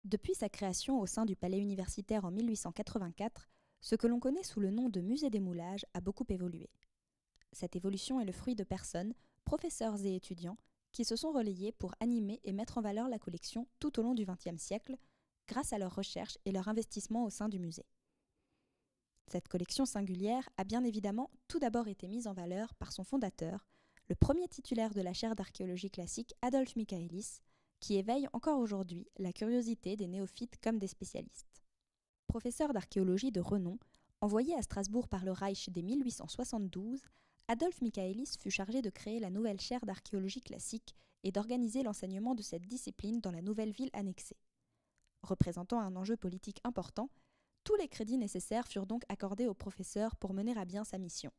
Depuis sa création au sein du palais universitaire en 1884, ce que l'on connaît sous le nom de musée des moulages a beaucoup évolué. Cette évolution est le fruit de personnes, professeurs et étudiants, qui se sont relayés pour animer et mettre en valeur la collection tout au long du XXe siècle, grâce à leurs recherches et leur investissement au sein du musée. Cette collection singulière a bien évidemment tout d'abord été mise en valeur par son fondateur, le premier titulaire de la chaire d'archéologie classique Adolphe Michaelis, qui éveille encore aujourd'hui la curiosité des néophytes comme des spécialistes. Professeur d'archéologie de renom, envoyé à Strasbourg par le Reich dès 1872, Adolphe Michaelis fut chargé de créer la nouvelle chaire d'archéologie classique et d'organiser l'enseignement de cette discipline dans la nouvelle ville annexée. Représentant un enjeu politique important, tous les crédits nécessaires furent donc accordés au professeur pour mener à bien sa mission.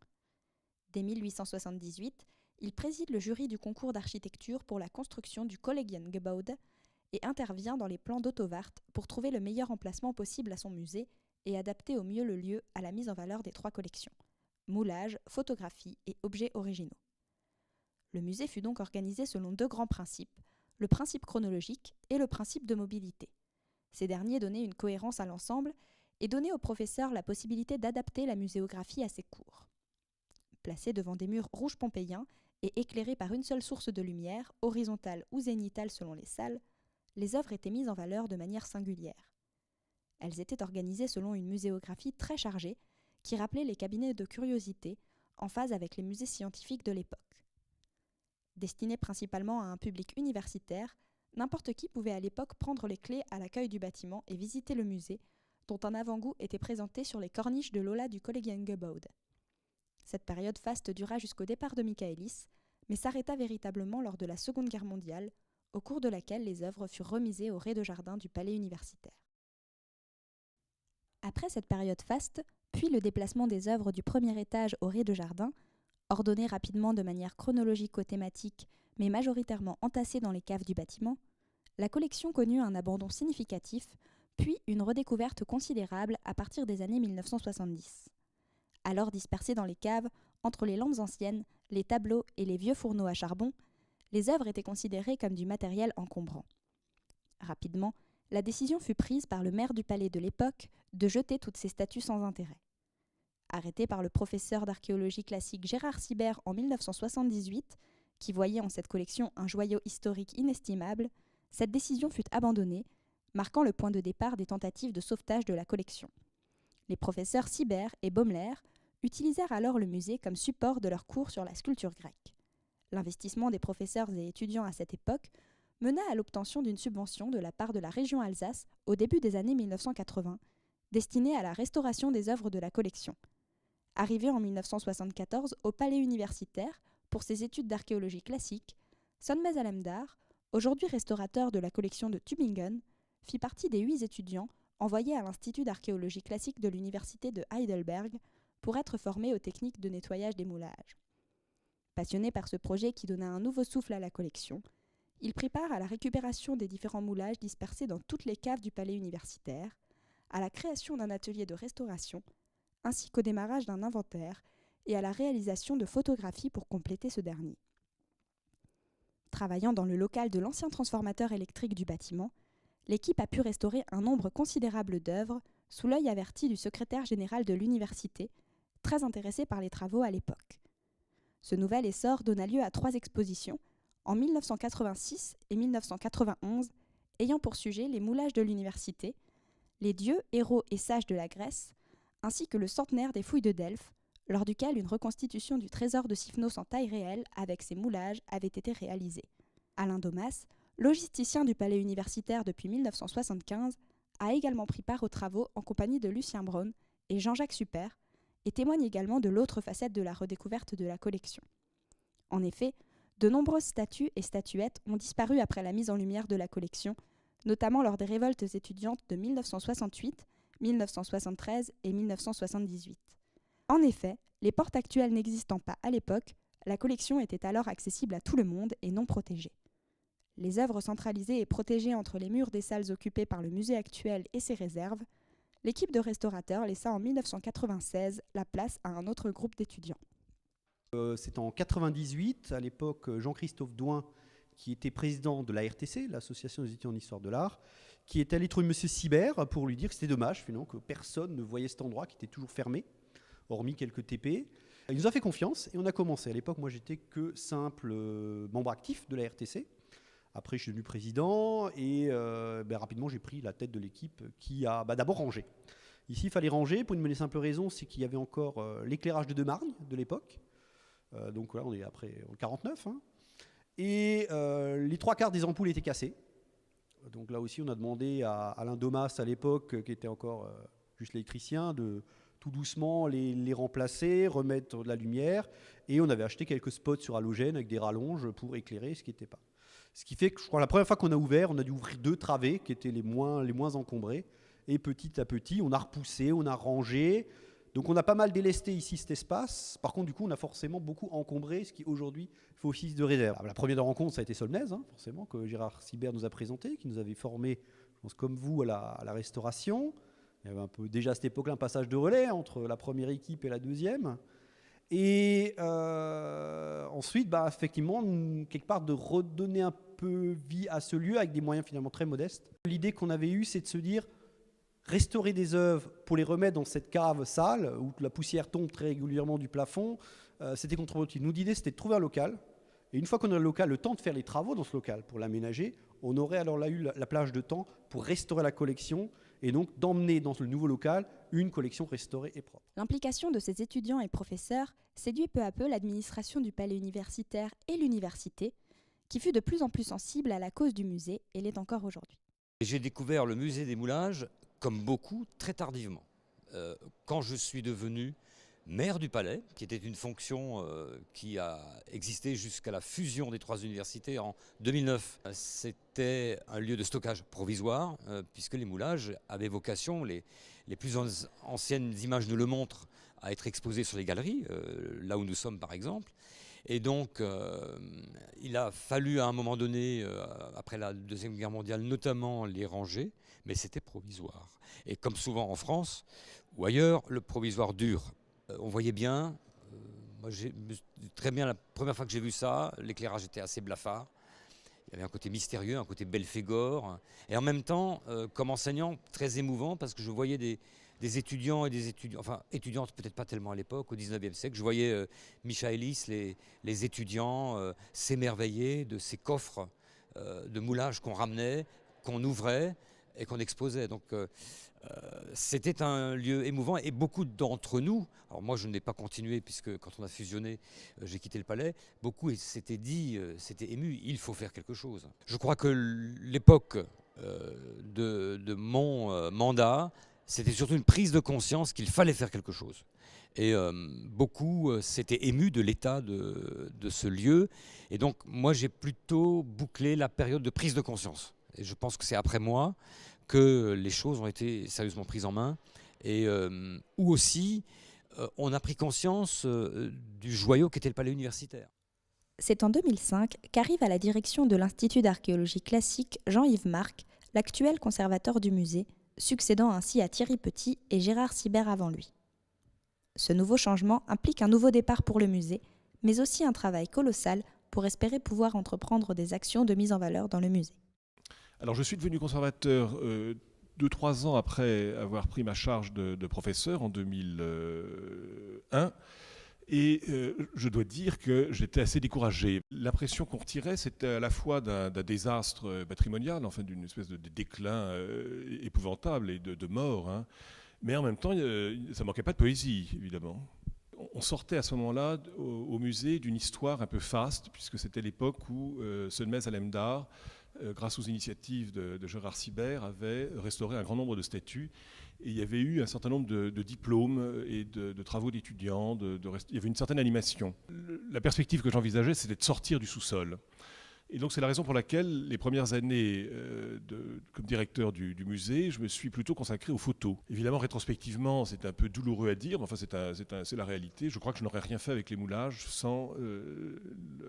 Dès 1878, il préside le jury du concours d'architecture pour la construction du Kollegiengebäude et intervient dans les plans d'Otto Warth pour trouver le meilleur emplacement possible à son musée et adapter au mieux le lieu à la mise en valeur des trois collections: moulages, photographies et objets originaux. Le musée fut donc organisé selon deux grands principes, le principe chronologique et le principe de mobilité. Ces derniers donnaient une cohérence à l'ensemble et donnaient au professeur la possibilité d'adapter la muséographie à ses cours. Placés devant des murs rouges pompéiens et éclairés par une seule source de lumière, horizontale ou zénitale selon les salles, les œuvres étaient mises en valeur de manière singulière. Elles étaient organisées selon une muséographie très chargée qui rappelait les cabinets de curiosité en phase avec les musées scientifiques de l'époque. Destiné principalement à un public universitaire, n'importe qui pouvait à l'époque prendre les clés à l'accueil du bâtiment et visiter le musée, dont un avant-goût était présenté sur les corniches de l'aula du Kollegiengebäude. Cette période faste dura jusqu'au départ de Michaelis, mais s'arrêta véritablement lors de la Seconde Guerre mondiale, au cours de laquelle les œuvres furent remisées au rez-de-jardin du palais universitaire. Après cette période faste, puis le déplacement des œuvres du premier étage au rez-de-jardin, ordonnées rapidement de manière chronologico-thématique, mais majoritairement entassées dans les caves du bâtiment, la collection connut un abandon significatif, puis une redécouverte considérable à partir des années 1970. Alors dispersées dans les caves, entre les lampes anciennes, les tableaux et les vieux fourneaux à charbon, les œuvres étaient considérées comme du matériel encombrant. Rapidement, la décision fut prise par le maire du palais de l'époque de jeter toutes ces statues sans intérêt. Arrêté par le professeur d'archéologie classique Gérard Sibert en 1978, qui voyait en cette collection un joyau historique inestimable, cette décision fut abandonnée, marquant le point de départ des tentatives de sauvetage de la collection. Les professeurs Sibert et Baumler utilisèrent alors le musée comme support de leurs cours sur la sculpture grecque. L'investissement des professeurs et étudiants à cette époque mena à l'obtention d'une subvention de la part de la région Alsace au début des années 1980, destinée à la restauration des œuvres de la collection. Arrivé en 1974 au palais universitaire pour ses études d'archéologie classique, Sonmez Alemdar, aujourd'hui restaurateur de la collection de Tübingen, fit partie des 8 étudiants envoyés à l'Institut d'archéologie classique de l'université de Heidelberg pour être formés aux techniques de nettoyage des moulages. Passionné par ce projet qui donna un nouveau souffle à la collection, il prit part à la récupération des différents moulages dispersés dans toutes les caves du palais universitaire, à la création d'un atelier de restauration, ainsi qu'au démarrage d'un inventaire et à la réalisation de photographies pour compléter ce dernier. Travaillant dans le local de l'ancien transformateur électrique du bâtiment, l'équipe a pu restaurer un nombre considérable d'œuvres sous l'œil averti du secrétaire général de l'université, très intéressé par les travaux à l'époque. Ce nouvel essor donna lieu à 3 expositions, en 1986 et 1991, ayant pour sujet les moulages de l'université, les dieux, héros et sages de la Grèce, ainsi que le centenaire des fouilles de Delphes, lors duquel une reconstitution du trésor de Sipnos en taille réelle avec ses moulages avait été réalisée. Alain Domas, logisticien du palais universitaire depuis 1975, a également pris part aux travaux en compagnie de Lucien Braun et Jean-Jacques Super, et témoigne également de l'autre facette de la redécouverte de la collection. En effet, de nombreuses statues et statuettes ont disparu après la mise en lumière de la collection, notamment lors des révoltes étudiantes de 1968, 1973 et 1978. En effet, les portes actuelles n'existant pas à l'époque, la collection était alors accessible à tout le monde et non protégée. Les œuvres centralisées et protégées entre les murs des salles occupées par le musée actuel et ses réserves, l'équipe de restaurateurs laissa en 1996 la place à un autre groupe d'étudiants. C'est en 1998, à l'époque, Jean-Christophe Douin, qui était président de la RTC, l'Association des étudiants en histoire de l'art, qui est allé trouver M. Sibert pour lui dire que c'était dommage finalement que personne ne voyait cet endroit qui était toujours fermé, hormis quelques TP. Il nous a fait confiance et on a commencé. À l'époque, moi, j'étais que simple membre actif de la RTC. Après, je suis devenu président et rapidement, j'ai pris la tête de l'équipe qui a d'abord rangé. Ici, il fallait ranger pour une simple raison, c'est qu'il y avait encore l'éclairage de Demargne de l'époque. Donc là, on est après en 49. Hein. Et les 3/4 des ampoules étaient cassées. Donc là aussi, on a demandé à Alain Domas à l'époque, qui était encore juste l'électricien, de tout doucement les remplacer, remettre de la lumière. Et on avait acheté quelques spots sur halogène avec des rallonges pour éclairer ce qui n'était pas. Ce qui fait que je crois la première fois qu'on a ouvert, on a dû ouvrir 2 travées qui étaient les moins encombrés. Et petit à petit, on a repoussé, on a rangé. Donc on a pas mal délesté ici cet espace. Par contre, du coup, on a forcément beaucoup encombré, ce qui aujourd'hui fait office de réserve. Alors, la première rencontre, ça a été Solnez, hein, forcément, que Gérard Sibert nous a présenté, qui nous avait formés, je pense, comme vous, à la restauration. Il y avait un peu déjà à cette époque-là un passage de relais entre la première équipe et la deuxième. Et ensuite, effectivement, quelque part de redonner un peu vie à ce lieu avec des moyens finalement très modestes. L'idée qu'on avait eue, c'est de se dire restaurer des œuvres pour les remettre dans cette cave sale où la poussière tombe très régulièrement du plafond, c'était contre-productif. Nous, l'idée, c'était de trouver un local. Et une fois qu'on a le local, le temps de faire les travaux dans ce local pour l'aménager, on aurait alors là eu la plage de temps pour restaurer la collection et donc d'emmener dans le nouveau local une collection restaurée et propre. L'implication de ces étudiants et professeurs séduit peu à peu l'administration du palais universitaire et l'université, qui fut de plus en plus sensible à la cause du musée et l'est encore aujourd'hui. J'ai découvert le musée des moulages, comme beaucoup, très tardivement. Quand je suis devenu maire du Palais, qui était une fonction qui a existé jusqu'à la fusion des 3 universités en 2009. C'était un lieu de stockage provisoire, puisque les moulages avaient vocation, les plus anciennes images nous le montrent, à être exposées sur les galeries, là où nous sommes par exemple. Et donc, il a fallu à un moment donné, après la Deuxième Guerre mondiale, notamment les ranger, mais c'était provisoire. Et comme souvent en France ou ailleurs, le provisoire dure. On voyait bien, moi très bien la première fois que j'ai vu ça, l'éclairage était assez blafard. Il y avait un côté mystérieux, un côté Belphégor. Et en même temps, comme enseignant, très émouvant parce que je voyais des étudiants et des étudiants, enfin étudiantes peut-être pas tellement à l'époque, au 19e siècle. Je voyais Michaelis, les étudiants s'émerveiller de ces coffres de moulage qu'on ramenait, qu'on ouvrait et qu'on exposait. Donc c'était un lieu émouvant et beaucoup d'entre nous, alors moi je n'ai pas continué puisque quand on a fusionné, j'ai quitté le palais, beaucoup s'étaient dit, s'étaient émus, il faut faire quelque chose. Je crois que l'époque de mon mandat, c'était surtout une prise de conscience qu'il fallait faire quelque chose. Et beaucoup s'étaient émus de l'état de ce lieu. Et donc moi j'ai plutôt bouclé la période de prise de conscience. Et je pense que c'est après moi que les choses ont été sérieusement prises en main et où aussi on a pris conscience du joyau qu'était le palais universitaire. C'est en 2005 qu'arrive à la direction de l'Institut d'archéologie classique Jean-Yves Marc, l'actuel conservateur du musée, succédant ainsi à Thierry Petit et Gérard Sibert avant lui. Ce nouveau changement implique un nouveau départ pour le musée, mais aussi un travail colossal pour espérer pouvoir entreprendre des actions de mise en valeur dans le musée. Alors je suis devenu conservateur 2-3 ans après avoir pris ma charge de professeur en 2001 et je dois dire que j'étais assez découragé. L'impression qu'on retirait, c'était à la fois d'un désastre patrimonial, enfin d'une espèce de déclin épouvantable et de mort, hein. Mais en même temps, ça manquait pas de poésie, évidemment. On sortait à ce moment-là au musée d'une histoire un peu faste, puisque c'était l'époque où Solnez Alemdar, grâce aux initiatives de Gérard Sibert, avait restauré un grand nombre de statues. Et il y avait eu un certain nombre de diplômes et de travaux d'étudiants. Il y avait une certaine animation. La perspective que j'envisageais, c'était de sortir du sous-sol. Et donc c'est la raison pour laquelle les premières années comme directeur du musée, je me suis plutôt consacré aux photos. Évidemment, rétrospectivement, c'est un peu douloureux à dire, mais enfin c'est la réalité. Je crois que je n'aurais rien fait avec les moulages sans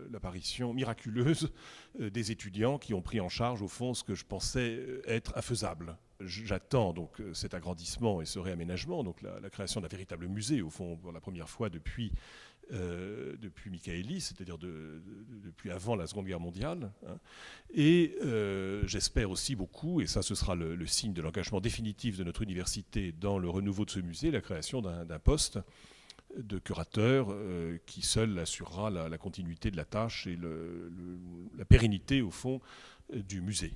l'apparition miraculeuse des étudiants qui ont pris en charge, au fond, ce que je pensais être infaisable. J'attends donc cet agrandissement et ce réaménagement, donc la création d'un véritable musée, au fond, pour la première fois depuis depuis Michaelis, c'est-à-dire depuis avant la Seconde Guerre mondiale. Et j'espère aussi beaucoup, et ça ce sera le signe de l'engagement définitif de notre université dans le renouveau de ce musée, la création d'un poste de curateur qui seul assurera la continuité de la tâche et la pérennité au fond du musée.